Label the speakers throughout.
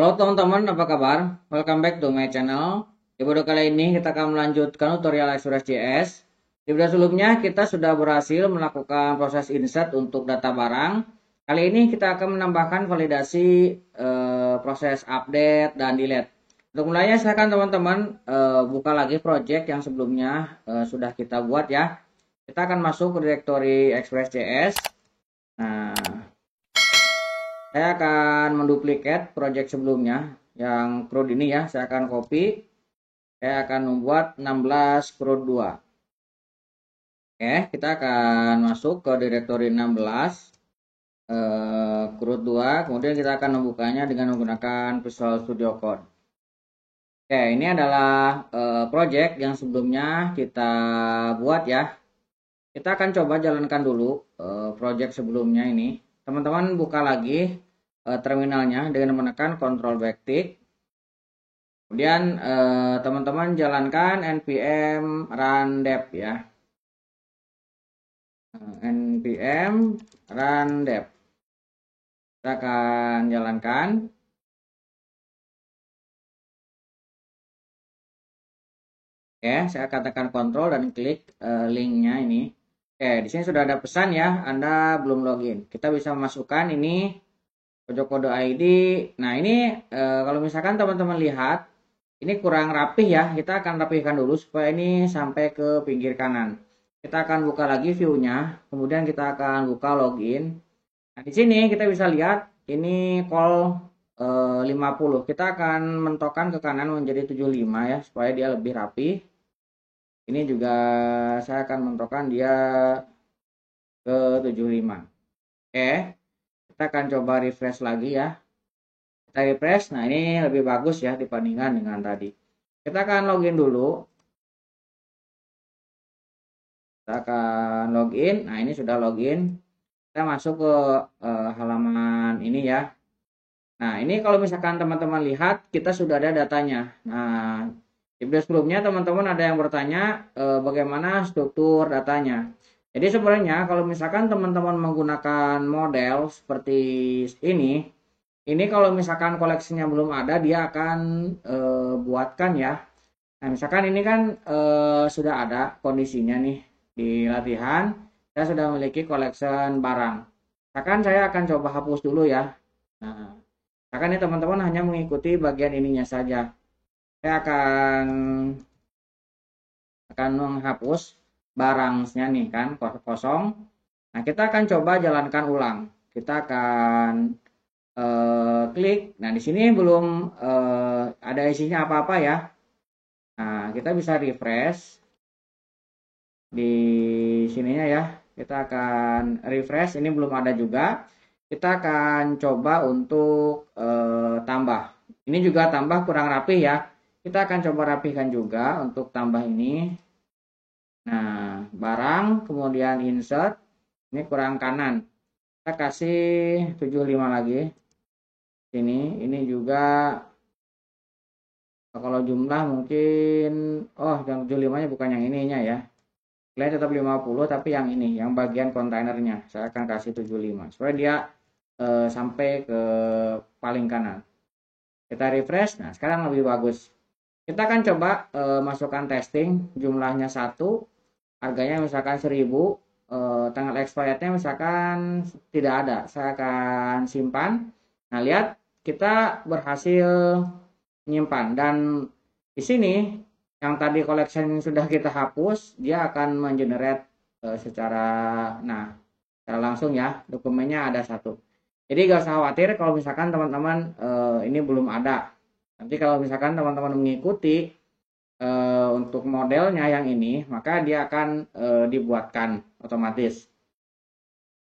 Speaker 1: Halo teman-teman, apa kabar? Welcome back to my channel. Di video kali ini kita akan melanjutkan tutorial Express.js. Di video sebelumnya kita sudah berhasil melakukan proses insert untuk data barang. Kali ini kita akan menambahkan validasi proses update dan delete. Untuk mulainya silakan teman-teman buka lagi project yang sebelumnya sudah kita buat ya. Kita akan masuk ke direktori Express.js. Nah, saya akan menduplikat project sebelumnya yang CRUD ini ya. Saya akan copy. Saya akan membuat 16 CRUD 2. Oke, kita akan masuk ke direktori 16 CRUD 2. Kemudian kita akan membukanya dengan menggunakan Visual Studio Code. Oke, ini adalah project yang sebelumnya kita buat ya. Kita akan coba jalankan dulu project sebelumnya ini. Teman-teman buka lagi terminalnya dengan menekan Ctrl Backtick. Kemudian teman-teman jalankan npm run dev ya. Npm run dev. Kita akan jalankan. Oke, saya akan tekan Ctrl dan klik linknya ini. Oke, di sini sudah ada pesan ya, Anda belum login. Kita bisa masukkan ini pojok kode ID. Nah, ini kalau misalkan teman-teman lihat, ini kurang rapih ya. Kita akan rapihkan dulu supaya ini sampai ke pinggir kanan. Kita akan buka lagi view-nya, kemudian kita akan buka login. Nah, di sini kita bisa lihat ini call 50. Kita akan mentokkan ke kanan menjadi 75 ya, supaya dia lebih rapi. Ini juga saya akan mentokkan dia ke 75. Oke, kita akan coba refresh lagi ya. Kita refresh, nah ini lebih bagus ya dibandingkan dengan tadi. Kita akan login dulu. Kita akan login, nah ini sudah login. Kita masuk ke halaman ini ya. Nah ini kalau misalkan teman-teman lihat, kita sudah ada datanya. Nah di video sebelumnya teman-teman ada yang bertanya bagaimana struktur datanya. Jadi sebenarnya kalau misalkan teman-teman menggunakan model seperti ini kalau misalkan koleksinya belum ada, dia akan buatkan ya. Nah misalkan ini kan sudah ada kondisinya nih di latihan, saya sudah memiliki collection barang. Misalkan saya akan coba hapus dulu ya. Nah misalkan ini teman-teman hanya mengikuti bagian ininya saja. Saya akan menghapus barangnya nih kan kosong. Nah kita akan coba jalankan ulang. Kita akan klik. Nah di sini belum ada isinya apa-apa ya. Nah kita bisa refresh di sininya ya. Kita akan refresh. Ini belum ada juga. Kita akan coba untuk tambah. Ini juga tambah kurang rapih ya. Kita akan coba rapihkan juga untuk tambah ini. Nah, barang, kemudian insert. Ini kurang kanan. Kita kasih 75 lagi. Ini juga kalau jumlah mungkin yang 75-nya bukan yang ininya ya. Kalian tetap 50 tapi yang ini, yang bagian kontainernya. Saya akan kasih 75 supaya dia sampai ke paling kanan. Kita refresh. Nah, sekarang lebih bagus. Kita akan coba masukkan testing jumlahnya 1, harganya misalkan 1000, tanggal expirednya misalkan tidak ada. Saya akan simpan. Nah, lihat kita berhasil menyimpan dan di sini yang tadi collection sudah kita hapus, dia akan mengenerate secara langsung ya, dokumennya ada satu. Jadi gak usah khawatir kalau misalkan teman-teman ini belum ada. Nanti kalau misalkan teman-teman mengikuti untuk modelnya yang ini, maka dia akan dibuatkan otomatis.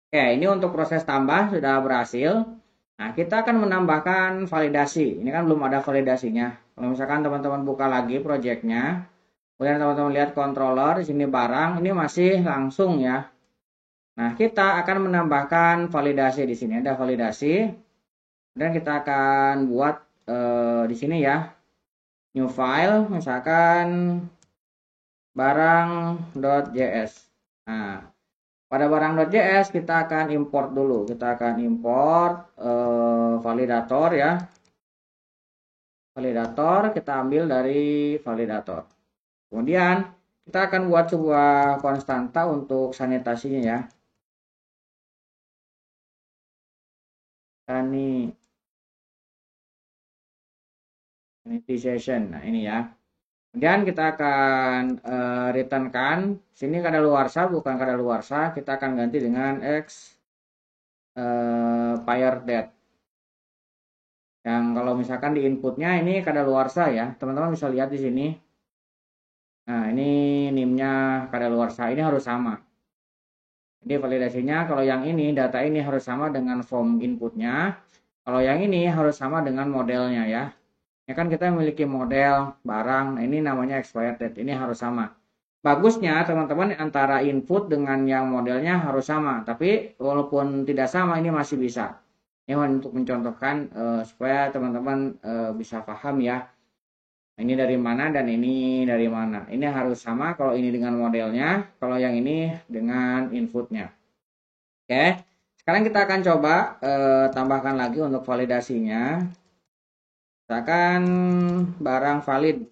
Speaker 1: Oke, ini untuk proses tambah sudah berhasil. Nah, kita akan menambahkan validasi. Ini kan belum ada validasinya. Kalau misalkan teman-teman buka lagi projectnya, kemudian teman-teman lihat controller, di sini barang, ini masih langsung ya. Nah, kita akan menambahkan validasi di sini. Ada validasi. Dan kita akan buat di sini ya. New file, misalkan barang.js. Nah, pada barang.js kita akan import dulu. Kita akan import validator ya. validator, kita ambil dari validator. Kemudian kita akan buat sebuah konstanta untuk sanitasinya ya. Sanitization. Nah, ini ya. Kemudian kita akan returnkan sini kadaluarsa bukan kadaluarsa, kita akan ganti dengan expired date. Yang kalau misalkan di inputnya ini kadaluarsa ya, teman-teman bisa lihat di sini. Nah, ini NIM-nya kadaluarsa, ini harus sama. Jadi validasinya kalau yang ini data ini harus sama dengan form inputnya, kalau yang ini harus sama dengan modelnya ya. Ya kan kita memiliki model barang, nah ini namanya expired date, ini harus sama. Bagusnya teman-teman antara input dengan yang modelnya harus sama, tapi walaupun tidak sama ini masih bisa. Ini untuk mencontohkan supaya teman-teman bisa paham ya. Ini dari mana dan ini dari mana. Ini harus sama kalau ini dengan modelnya, kalau yang ini dengan inputnya. Oke, sekarang kita akan coba tambahkan lagi untuk validasinya. Misalkan barang valid.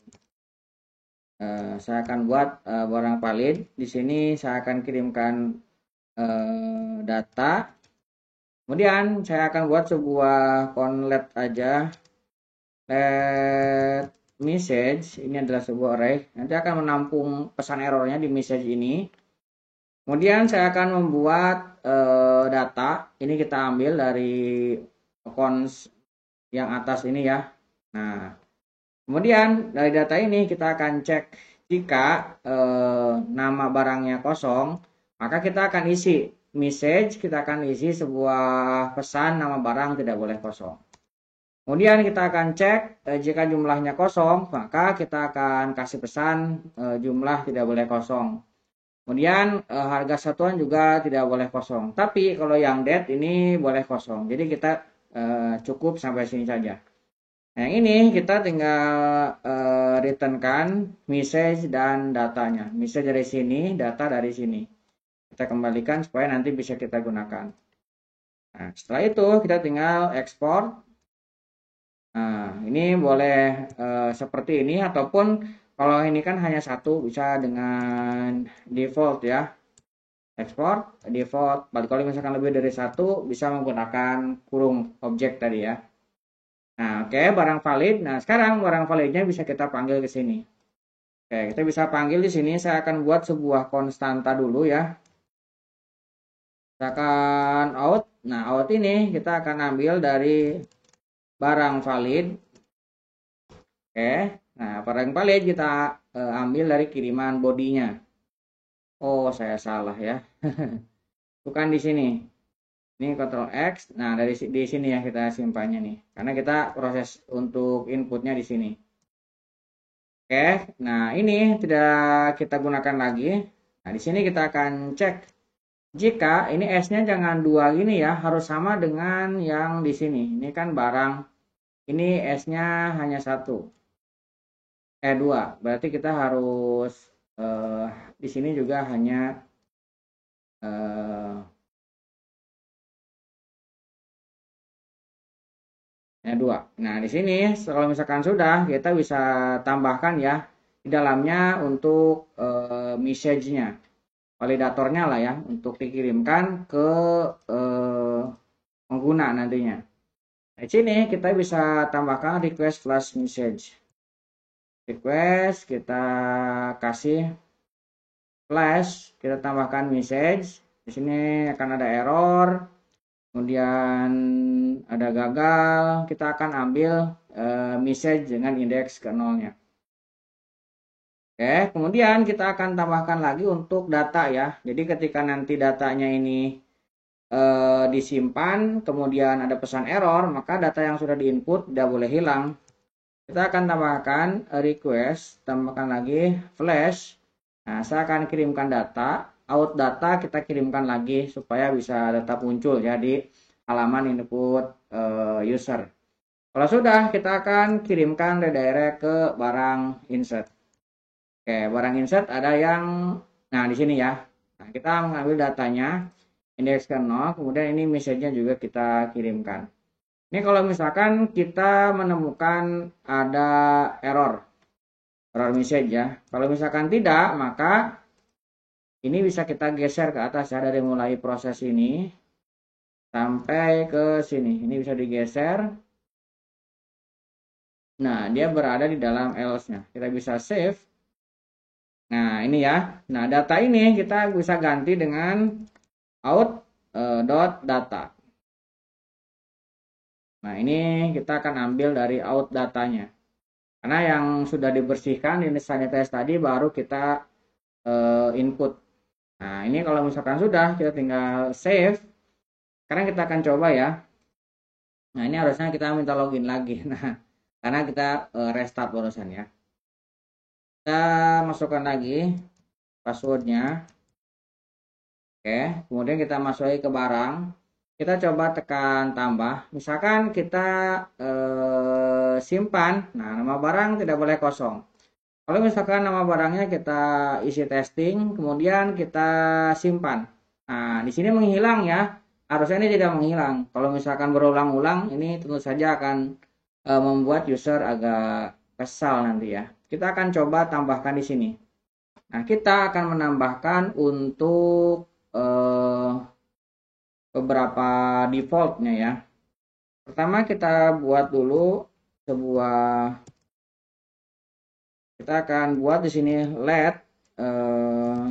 Speaker 1: Saya akan buat barang valid. Di sini saya akan kirimkan data. Kemudian saya akan buat sebuah conlet aja. Let message ini adalah sebuah array. Nanti akan menampung pesan errornya di message ini. Kemudian saya akan membuat data. Ini kita ambil dari cons yang atas ini ya. Nah, kemudian dari data ini kita akan cek jika nama barangnya kosong, maka kita akan isi message, kita akan isi sebuah pesan nama barang tidak boleh kosong. Kemudian kita akan cek jika jumlahnya kosong, maka kita akan kasih pesan jumlah tidak boleh kosong. Kemudian harga satuan juga tidak boleh kosong. Tapi kalau yang date ini boleh kosong. Jadi kita cukup sampai sini saja. Nah, yang ini kita tinggal returnkan message dan datanya. Message dari sini, data dari sini. Kita kembalikan supaya nanti bisa kita gunakan. Nah, setelah itu kita tinggal ekspor. Nah, ini boleh seperti ini ataupun kalau ini kan hanya satu bisa dengan default ya. Ekspor, default. Kalau misalkan lebih dari satu bisa menggunakan kurung objek tadi ya. Nah, oke, barang valid. Nah, sekarang barang validnya bisa kita panggil ke sini. Oke, kita bisa panggil di sini. Saya akan buat sebuah konstanta dulu ya. Misalkan out. Nah, out ini kita akan ambil dari barang valid. Oke, nah barang valid kita ambil dari kiriman bodinya. Oh, saya salah ya. Bukan di sini. Ini Ctrl X. Nah, dari di sini ya kita simpannya nih. Karena kita proses untuk inputnya di sini. Oke, nah ini tidak kita gunakan lagi. Nah, di sini kita akan cek jika ini S-nya jangan dua gini ya, harus sama dengan yang di sini. Ini kan barang, ini S-nya hanya satu, dua. Berarti kita harus di sini juga hanya dua. Nah, di sini kalau misalkan sudah, kita bisa tambahkan ya di dalamnya untuk message-nya, validatornya lah ya, untuk dikirimkan ke pengguna nantinya. Di sini kita bisa tambahkan request flash message. Request kita kasih flash, kita tambahkan message. Di sini akan ada error. Kemudian ada gagal, kita akan ambil message dengan indeks ke nolnya. Oke, kemudian kita akan tambahkan lagi untuk data ya. Jadi ketika nanti datanya ini disimpan, kemudian ada pesan error, maka data yang sudah diinput tidak boleh hilang. Kita akan tambahkan request, tambahkan lagi flash. Nah, saya akan kirimkan data. Out data kita kirimkan lagi supaya bisa tetap muncul ya di halaman input user. Kalau sudah, kita akan kirimkan redirect ke barang insert. Oke, barang insert ada yang, nah di sini ya. Nah, kita mengambil datanya, indeks ke 0, kemudian ini message-nya juga kita kirimkan. Ini kalau misalkan kita menemukan ada error message ya. Kalau misalkan tidak, maka ini bisa kita geser ke atas ya, dari mulai proses ini sampai ke sini. Ini bisa digeser. Nah, dia berada di dalam else-nya. Kita bisa save. Nah, ini ya. Nah, data ini kita bisa ganti dengan out.data. Nah, ini kita akan ambil dari out datanya. Karena yang sudah dibersihkan ini sanitize tadi baru kita input. Nah, ini kalau misalkan sudah, kita tinggal save. Sekarang kita akan coba ya. Nah, ini harusnya kita minta login lagi. Nah, karena kita restart barusan ya. Kita masukkan lagi passwordnya. Oke, kemudian kita masukin ke barang. Kita coba tekan tambah. Misalkan kita simpan. Nah, nama barang tidak boleh kosong. Kalau misalkan nama barangnya kita isi testing, kemudian kita simpan. Nah, di sini menghilang ya. Harusnya ini tidak menghilang. Kalau misalkan berulang-ulang, ini tentu saja akan membuat user agak kesal nanti ya. Kita akan coba tambahkan di sini. Nah, kita akan menambahkan untuk beberapa defaultnya ya. Pertama kita buat dulu sebuah, kita akan buat di sini let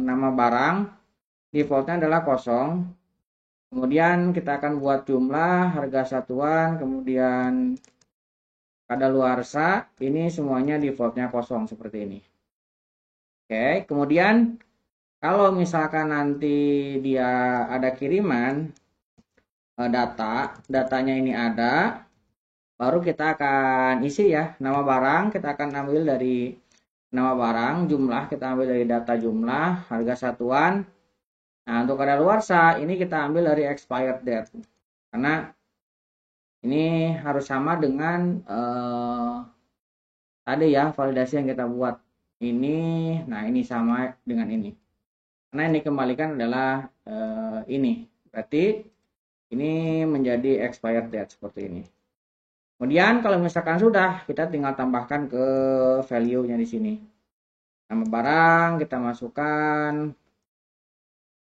Speaker 1: nama barang defaultnya adalah kosong. Kemudian kita akan buat jumlah, harga satuan, kemudian kadaluarsa, ini semuanya defaultnya kosong seperti ini. Oke, kemudian kalau misalkan nanti dia ada kiriman datanya ini ada, baru kita akan isi ya nama barang, kita akan ambil dari nama barang, jumlah kita ambil dari data jumlah, harga satuan. Nah, untuk kadaluarsa ini kita ambil dari expired date. Karena ini harus sama dengan tadi ya validasi yang kita buat. Ini, nah ini sama dengan ini. Karena yang dikembalikan adalah ini. Berarti ini menjadi expired date seperti ini. Kemudian kalau misalkan sudah, kita tinggal tambahkan ke value-nya di sini. Nama barang kita masukkan.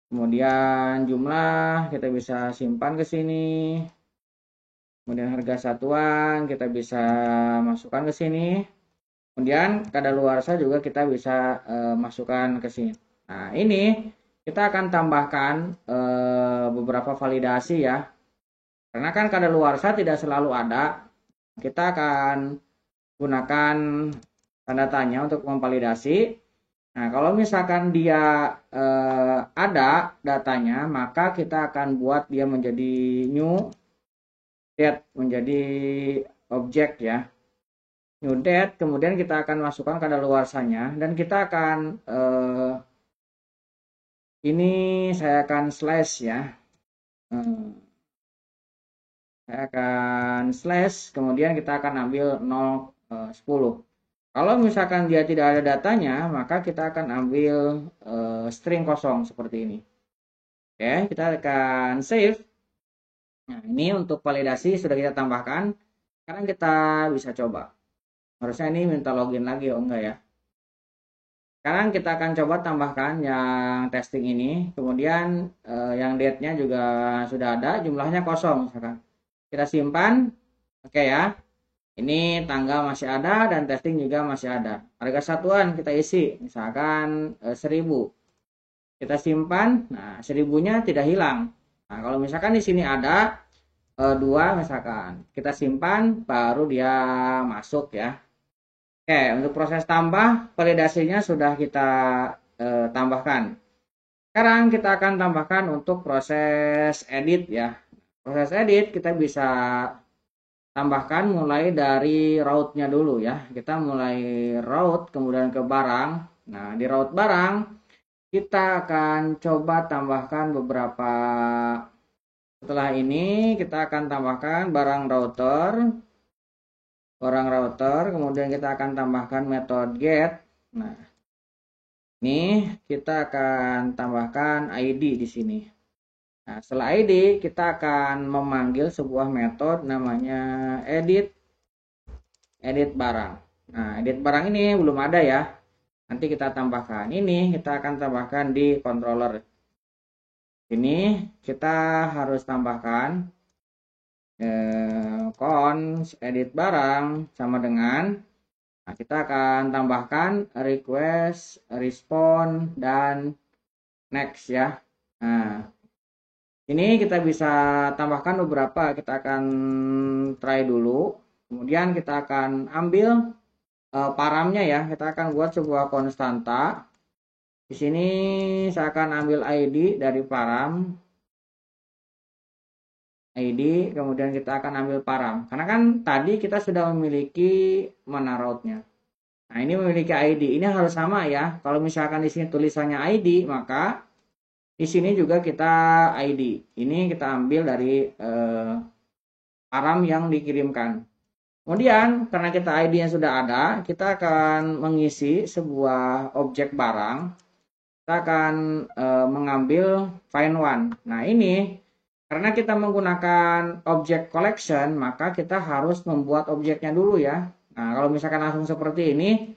Speaker 1: Kemudian jumlah kita bisa simpan ke sini. Kemudian harga satuan kita bisa masukkan ke sini. Kemudian kadaluarsa juga kita bisa masukkan ke sini. Nah, ini kita akan tambahkan beberapa validasi ya. Karena kan kadaluarsa tidak selalu ada. Kita akan gunakan tanda tanya untuk memvalidasi. Nah, kalau misalkan dia ada datanya, maka kita akan buat dia menjadi new date, menjadi objek ya. New date, kemudian kita akan masukkan kadaluarsanya dan kita akan ini saya akan slash ya. Saya akan slash, kemudian kita akan ambil 10. Kalau misalkan dia tidak ada datanya, maka kita akan ambil string kosong seperti ini. Oke, kita akan save. Nah, ini untuk validasi sudah kita tambahkan. Sekarang kita bisa coba. Harusnya ini minta login lagi, oh enggak ya. Sekarang kita akan coba tambahkan yang testing ini. Kemudian yang date-nya juga sudah ada, jumlahnya kosong misalkan. Kita simpan, oke ya. Ini tanggal masih ada dan testing juga masih ada. Harga satuan kita isi, misalkan 1000. Kita simpan, nah 1000-nya tidak hilang. Nah kalau misalkan di sini ada 2 misalkan, kita simpan, baru dia masuk ya. Oke, untuk proses tambah, validasinya sudah kita tambahkan. Sekarang kita akan tambahkan untuk proses edit ya. Proses edit kita bisa tambahkan mulai dari route-nya dulu ya. Kita mulai route kemudian ke barang. Nah, di route barang kita akan coba tambahkan beberapa. Setelah ini kita akan tambahkan barang router, kemudian kita akan tambahkan metode get. Nah, ini kita akan tambahkan ID di sini. Nah, setelah ID kita akan memanggil sebuah metode namanya edit barang. Nah, edit barang ini belum ada ya. Nanti kita tambahkan. Ini kita akan tambahkan di controller. Ini kita harus tambahkan cons edit barang sama dengan, nah, kita akan tambahkan request, respond, dan next ya. Nah, ini kita bisa tambahkan beberapa. Kita akan try dulu. Kemudian kita akan ambil paramnya ya. Kita akan buat sebuah konstanta. Di sini saya akan ambil ID dari param. ID, kemudian kita akan ambil param. Karena kan tadi kita sudah memiliki mana route-nya. Nah, ini memiliki ID. Ini harus sama ya. Kalau misalkan di sini tulisannya ID, maka di sini juga kita ID. Ini kita ambil dari param yang dikirimkan. Kemudian, karena kita ID-nya sudah ada, kita akan mengisi sebuah objek barang. Kita akan mengambil find one. Nah, ini karena kita menggunakan objek collection, maka kita harus membuat objeknya dulu ya. Nah, kalau misalkan langsung seperti ini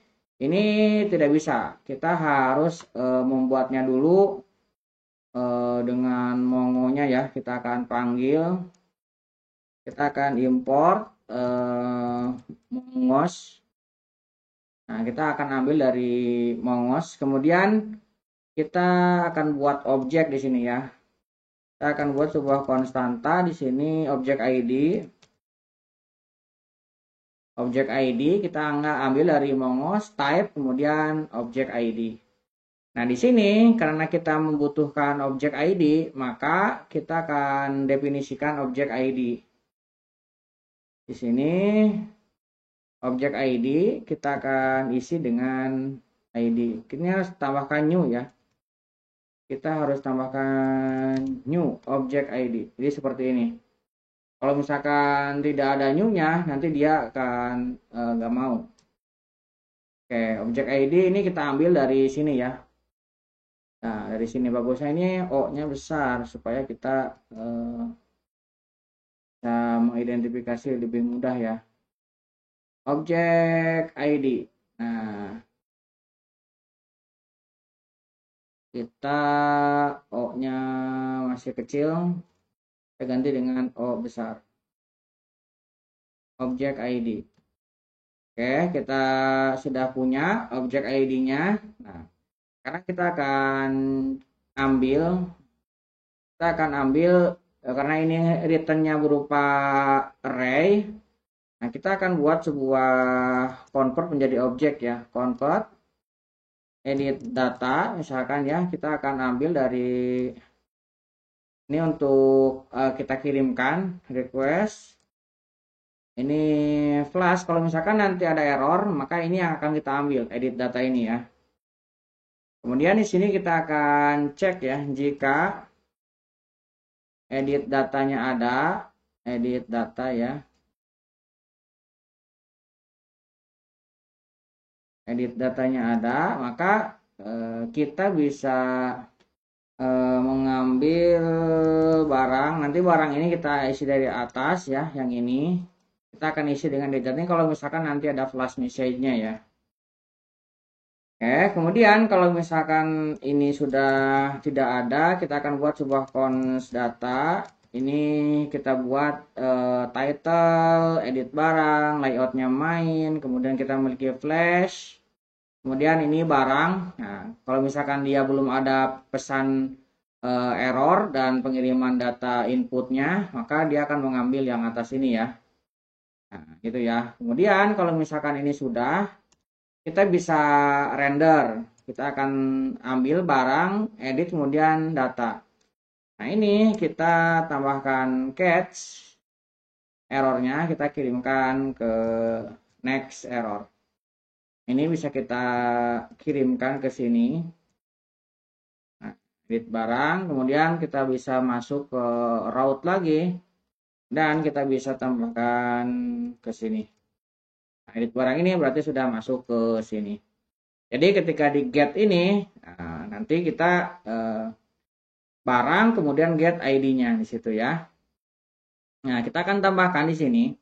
Speaker 1: tidak bisa. Kita harus membuatnya dulu dengan Mongo-nya ya. Kita akan panggil, kita akan import Mongos. Nah, kita akan ambil dari Mongos. Kemudian kita akan buat objek di sini ya. Kita akan buat sebuah konstanta di sini objek ID. Objek ID kita ambil dari Mongos type kemudian objek ID. Nah, di sini karena kita membutuhkan objek ID, maka kita akan definisikan objek ID. Di sini objek ID kita akan isi dengan ID. Kita harus tambahkan new ya. Kita harus tambahkan new object ID. Jadi seperti ini. Kalau misalkan tidak ada new-nya, nanti dia akan nggak mau. Oke, object ID ini kita ambil dari sini ya. Nah, dari sini bagusnya ini O-nya besar supaya kita bisa mengidentifikasi lebih mudah ya. Object ID. Nah, kita O-nya masih kecil, kita ganti dengan O besar. Objek ID. Oke, kita sudah punya objek ID-nya. Nah, sekarang kita akan ambil karena ini return-nya berupa array. Nah, kita akan buat sebuah convert menjadi objek ya. Convert edit data misalkan ya, kita akan ambil dari ini untuk kita kirimkan request. Ini flash, kalau misalkan nanti ada error, maka ini yang akan kita ambil edit data ini ya. Kemudian di sini kita akan cek ya, jika edit datanya ada, edit data ya. Edit datanya ada, maka kita bisa mengambil barang. Nanti barang ini kita isi dari atas ya, yang ini. Kita akan isi dengan data ini kalau misalkan nanti ada flash message-nya ya. Oke, kemudian kalau misalkan ini sudah tidak ada, kita akan buat sebuah cons data. Ini kita buat title, edit barang, layoutnya main, kemudian kita memiliki flash. Kemudian ini barang. Nah, kalau misalkan dia belum ada pesan error dan pengiriman data inputnya, maka dia akan mengambil yang atas ini ya. Nah, gitu ya. Kemudian kalau misalkan ini sudah, kita bisa render. Kita akan ambil barang, edit, kemudian data. Nah, ini kita tambahkan catch. Errornya kita kirimkan ke next error. Ini bisa kita kirimkan ke sini. Nah, edit barang, kemudian kita bisa masuk ke route lagi. Dan kita bisa tambahkan ke sini. Nah, edit barang ini berarti sudah masuk ke sini. Jadi ketika di get ini, nah, nanti kita barang, kemudian get ID-nya di situ ya. Nah, kita akan tambahkan di sini.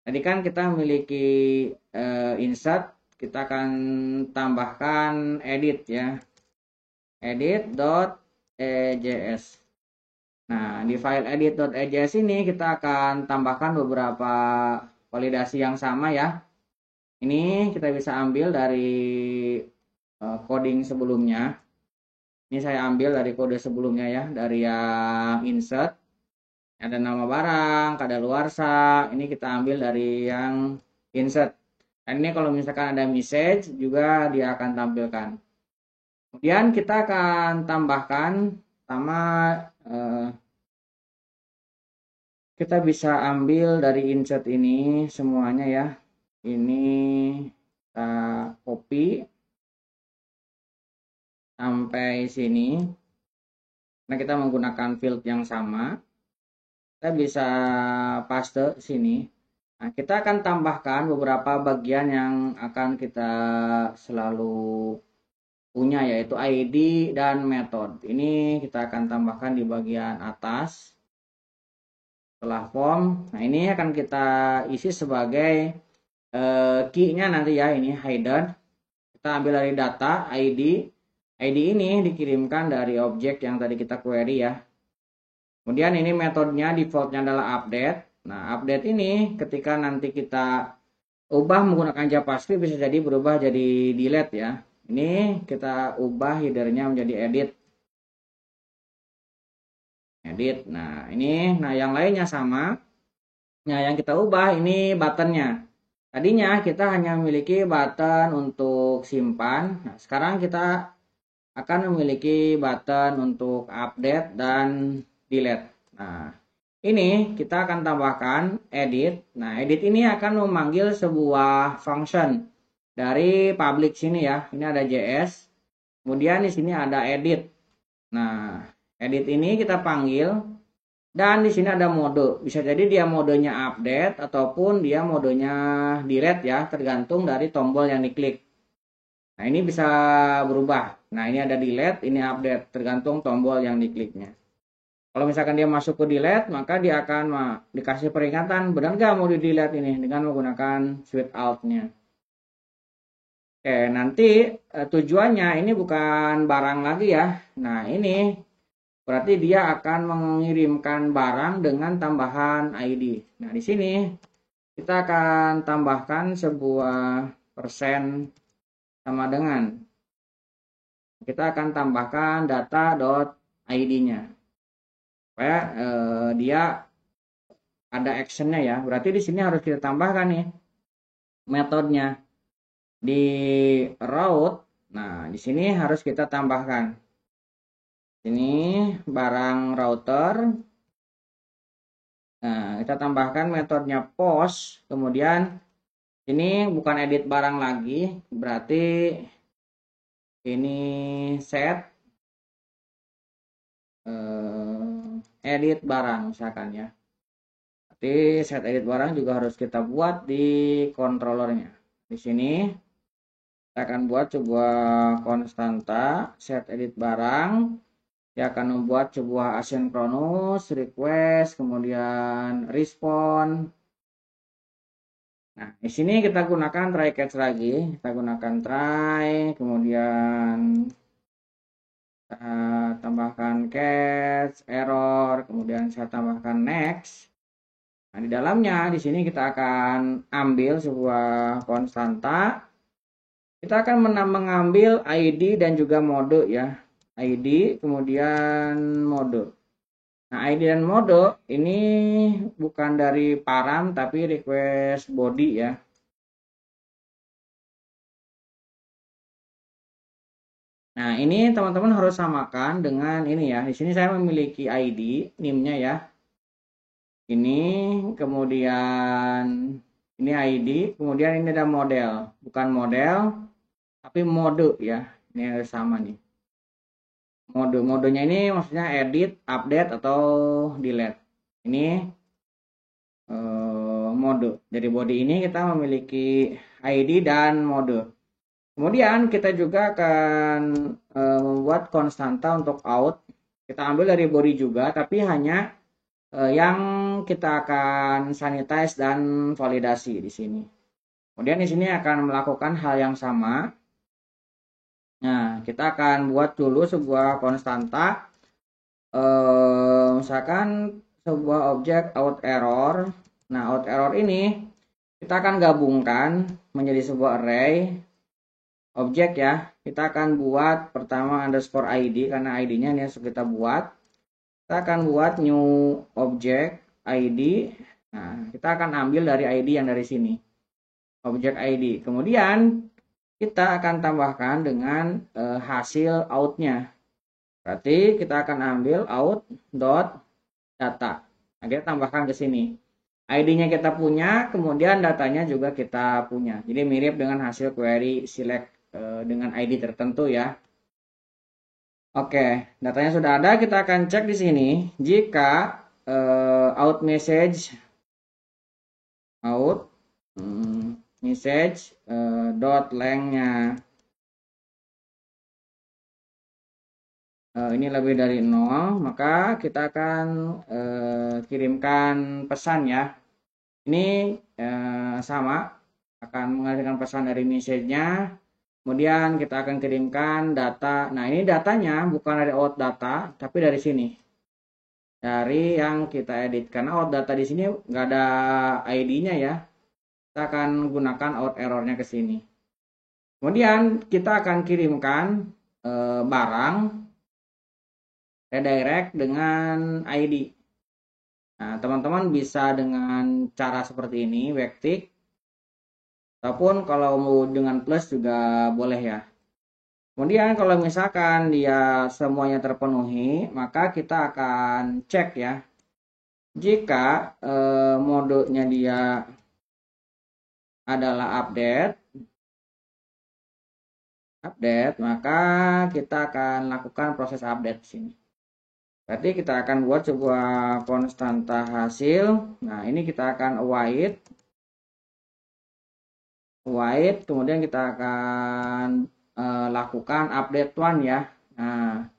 Speaker 1: Tadi kan kita memiliki insert, kita akan tambahkan edit ya. Edit.ejs. Nah, di file edit.ejs ini kita akan tambahkan beberapa validasi yang sama ya. Ini kita bisa ambil dari coding sebelumnya. Ini saya ambil dari kode sebelumnya ya, dari yang insert. Ada nama barang, kadaluarsa. Ini kita ambil dari yang insert. Dan ini kalau misalkan ada message juga dia akan tampilkan. Kemudian kita akan tambahkan sama kita bisa ambil dari insert ini semuanya ya. Ini kita copy sampai sini. Nah, kita menggunakan field yang sama. Kita bisa paste sini. Nah, kita akan tambahkan beberapa bagian yang akan kita selalu punya, yaitu ID dan method. Ini kita akan tambahkan di bagian atas. Setelah form, nah ini akan kita isi sebagai key-nya nanti ya, ini hidden. Kita ambil dari data ID. ID ini dikirimkan dari objek yang tadi kita query ya. Kemudian ini metodenya defaultnya adalah update. Nah, update ini ketika nanti kita ubah menggunakan JavaScript bisa jadi berubah jadi delete ya. Ini kita ubah headernya menjadi edit. Edit. Nah, ini yang lainnya sama. Nah, yang kita ubah ini buttonnya. Tadinya kita hanya memiliki button untuk simpan. Nah, sekarang kita akan memiliki button untuk update dan delete. Nah, ini kita akan tambahkan edit. Nah, edit ini akan memanggil sebuah function dari public sini ya. Ini ada JS. Kemudian di sini ada edit. Nah, edit ini kita panggil dan di sini ada mode. Bisa jadi dia modenya update ataupun dia modenya delete ya, tergantung dari tombol yang diklik. Nah, ini bisa berubah. Nah, ini ada delete, ini update, tergantung tombol yang dikliknya. Kalau misalkan dia masuk ke delete, maka dia akan dikasih peringatan, benar nggak mau di delete ini dengan menggunakan switch out-nya. Oke, nanti tujuannya ini bukan barang lagi ya. Nah, ini berarti dia akan mengirimkan barang dengan tambahan ID. Nah, di sini kita akan tambahkan sebuah persen sama dengan kita akan tambahkan data.id-nya supaya dia ada actionnya ya. Berarti di sini harus kita tambahkan nih metodenya di route. Nah, di sini harus kita tambahkan ini barang router. Nah, kita tambahkan metodenya post, kemudian ini bukan edit barang lagi, berarti ini set edit barang misalkan ya. Berarti set edit barang juga harus kita buat di controllernya. Di sini kita akan buat sebuah konstanta set edit barang. Dia akan membuat sebuah asynchronous request, kemudian respond. Nah, di sini kita gunakan try catch lagi. Kita gunakan try, kemudian kita tambahkan catch, error, kemudian saya tambahkan next. Nah, di dalamnya di sini kita akan ambil sebuah konstanta. Kita akan mengambil ID dan juga mode ya. ID, kemudian mode. Nah, ID dan mode ini bukan dari param tapi request body ya. Nah, ini teman-teman harus samakan dengan ini ya. Di sini saya memiliki ID, NIM-nya ya. Ini, kemudian ini ID, kemudian ini ada model. Bukan model, tapi mode ya. Ini harus sama nih. Modenya ini maksudnya edit, update, atau delete. Ini mode. Dari body ini kita memiliki ID dan mode. Kemudian kita juga akan membuat konstanta untuk out. Kita ambil dari body juga, tapi hanya yang kita akan sanitize dan validasi di sini. Kemudian di sini akan melakukan hal yang sama. Nah, kita akan buat dulu sebuah konstanta. Misalkan sebuah objek out error. Nah, out error ini kita akan gabungkan menjadi sebuah array objek ya. Kita akan buat pertama underscore id karena id-nya ini yang kita buat. Kita akan buat new object id. Nah, kita akan ambil dari id yang dari sini. Objek id. Kemudian kita akan tambahkan dengan hasil out-nya. Berarti kita akan ambil out.data. Nah, kita tambahkan ke sini. ID-nya kita punya, kemudian datanya juga kita punya. Jadi mirip dengan hasil query select dengan ID tertentu ya. Oke, datanya sudah ada. Kita akan cek di sini. Jika out message dot length-nya ini lebih dari 0, maka kita akan kirimkan pesan ya. Ini sama, akan menghasilkan pesan dari message-nya. Kemudian kita akan kirimkan data. Nah, ini datanya bukan dari out data, tapi dari sini. Dari yang kita edit. Karena out data di sini nggak ada ID-nya ya. Kita akan gunakan out error-nya ke sini. Kemudian kita akan kirimkan barang redirect dengan ID. Nah, teman-teman bisa dengan cara seperti ini, backtick. Ataupun kalau mau dengan plus juga boleh ya. Kemudian kalau misalkan dia semuanya terpenuhi, maka kita akan cek ya. Jika modenya dia adalah update, maka kita akan lakukan proses update di sini. Berarti kita akan buat sebuah konstanta hasil. Nah, ini kita akan await, kemudian kita akan lakukan update one ya. Nah,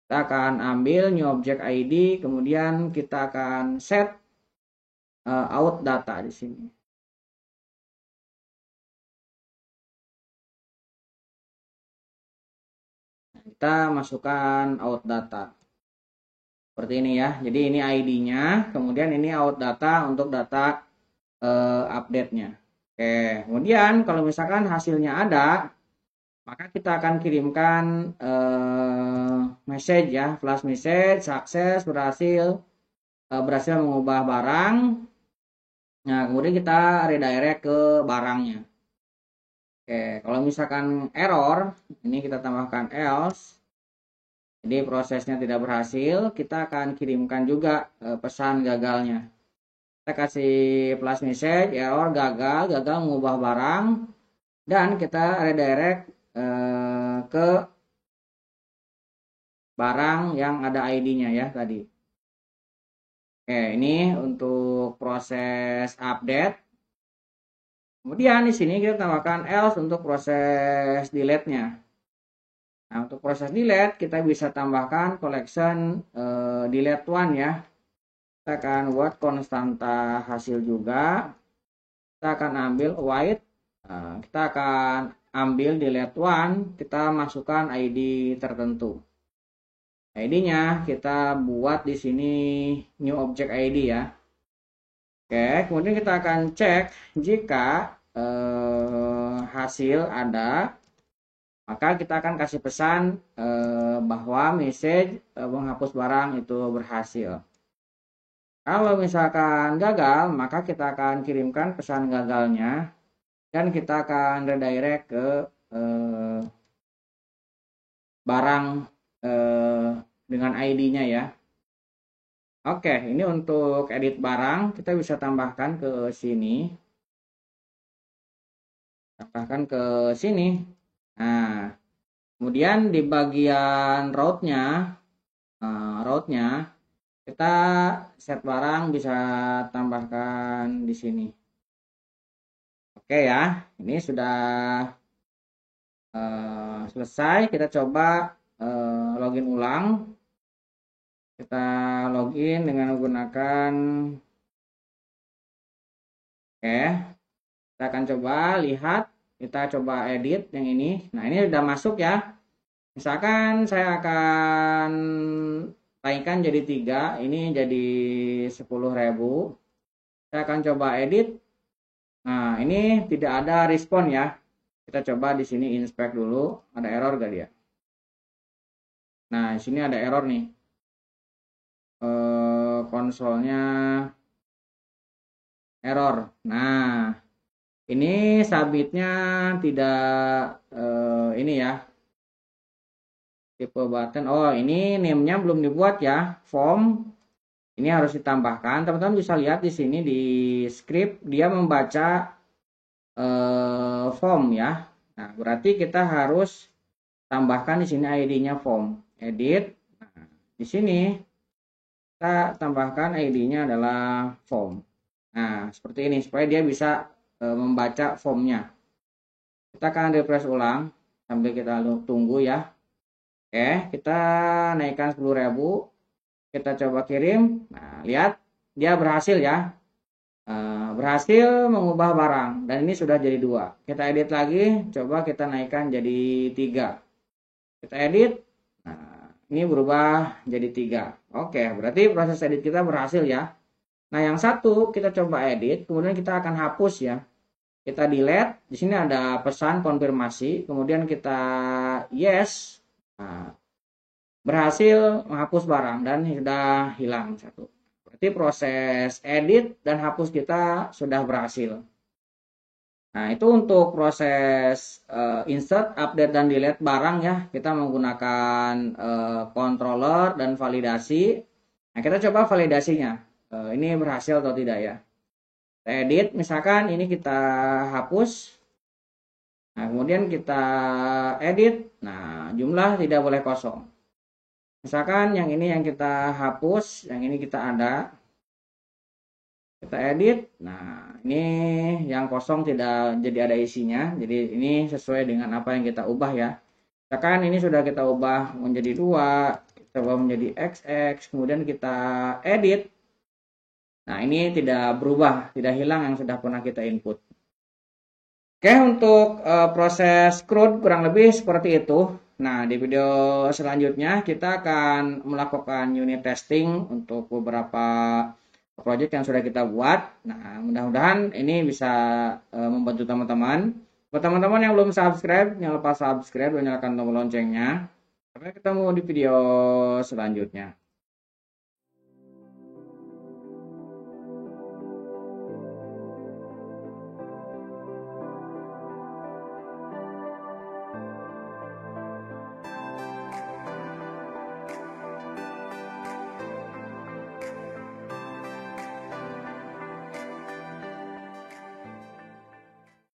Speaker 1: kita akan ambil new object ID, kemudian kita akan set out data di sini. Kita masukkan out data. Seperti ini ya. Jadi ini ID-nya, kemudian ini out data untuk data update-nya. Oke, kemudian kalau misalkan hasilnya ada, maka kita akan kirimkan message ya, flash message, sukses, berhasil mengubah barang. Nah, kemudian kita redirect ke barangnya. Oke, kalau misalkan error, ini kita tambahkan else. Jadi prosesnya tidak berhasil, kita akan kirimkan juga pesan gagalnya. Kita kasih flash message, error, gagal mengubah barang, dan kita redirect ke barang yang ada ID-nya ya tadi. Oke, ini untuk proses update. Kemudian di sini kita tambahkan else untuk proses delete-nya. Nah, untuk proses delete kita bisa tambahkan collection delete one ya. Kita akan buat konstanta hasil juga. Kita akan ambil await. Kita akan ambil delete one, kita masukkan ID tertentu. ID-nya kita buat di sini new object ID ya. Oke, kemudian kita akan cek jika hasil ada, maka kita akan kasih pesan bahwa message menghapus barang itu berhasil. Kalau misalkan gagal, maka kita akan kirimkan pesan gagalnya dan kita akan redirect ke barang dengan ID-nya ya. Oke, ini untuk edit barang kita bisa tambahkan ke sini. Nah, kemudian di bagian route-nya kita set barang bisa tambahkan di sini. Oke ya, ini sudah selesai. Kita coba login ulang. Kita login dengan menggunakan kita akan coba lihat, kita coba edit yang ini. Nah, ini sudah masuk ya. Misalkan saya akan naikkan jadi 3, ini jadi 10.000. Saya akan coba edit. Nah, ini tidak ada respon ya. Kita coba di sini inspect dulu, ada error gak dia? Nah, di sini ada error nih. Konsolnya error. Nah, ini submitnya tidak ini ya, tipe button. Oh, ini name-nya belum dibuat ya, form. Ini harus ditambahkan. Teman-teman bisa lihat di sini di script dia membaca form ya. Nah, berarti kita harus tambahkan di sini ID-nya form. Edit. Nah, di sini kita tambahkan ID-nya adalah form. Nah, seperti ini supaya dia bisa membaca formnya. Kita akan refresh ulang sambil kita tunggu ya. Oke, kita naikkan 10.000. Kita coba kirim. Nah, lihat dia berhasil ya. Berhasil mengubah barang dan ini sudah jadi 2. Kita edit lagi, coba kita naikkan jadi 3. Kita edit. Nah, ini berubah jadi 3. Oke, berarti proses edit kita berhasil ya. Nah, yang satu kita coba edit, kemudian kita akan hapus ya. Kita delete, di sini ada pesan konfirmasi, kemudian kita yes. Nah, berhasil menghapus barang dan sudah hilang satu. Berarti proses edit dan hapus kita sudah berhasil. Nah, itu untuk proses insert, update, dan delete barang ya. Kita menggunakan controller dan validasi. Nah, kita coba validasinya. Ini berhasil atau tidak ya. Kita edit, misalkan ini kita hapus. Nah, kemudian kita edit. Nah, jumlah tidak boleh kosong. Misalkan yang ini yang kita hapus, yang ini kita ada. Kita edit. Nah, ini yang kosong tidak jadi ada isinya. Jadi ini sesuai dengan apa yang kita ubah ya. Misalkan ini sudah kita ubah menjadi 2, kita ubah menjadi XX, kemudian kita edit. Nah, ini tidak berubah, tidak hilang yang sudah pernah kita input. Oke, untuk proses CRUD kurang lebih seperti itu. Nah, di video selanjutnya kita akan melakukan unit testing untuk beberapa project yang sudah kita buat. Nah, mudah-mudahan ini bisa membantu teman-teman. Buat teman-teman yang belum subscribe, jangan lupa subscribe dan nyalakan tombol loncengnya. Sampai ketemu di video selanjutnya.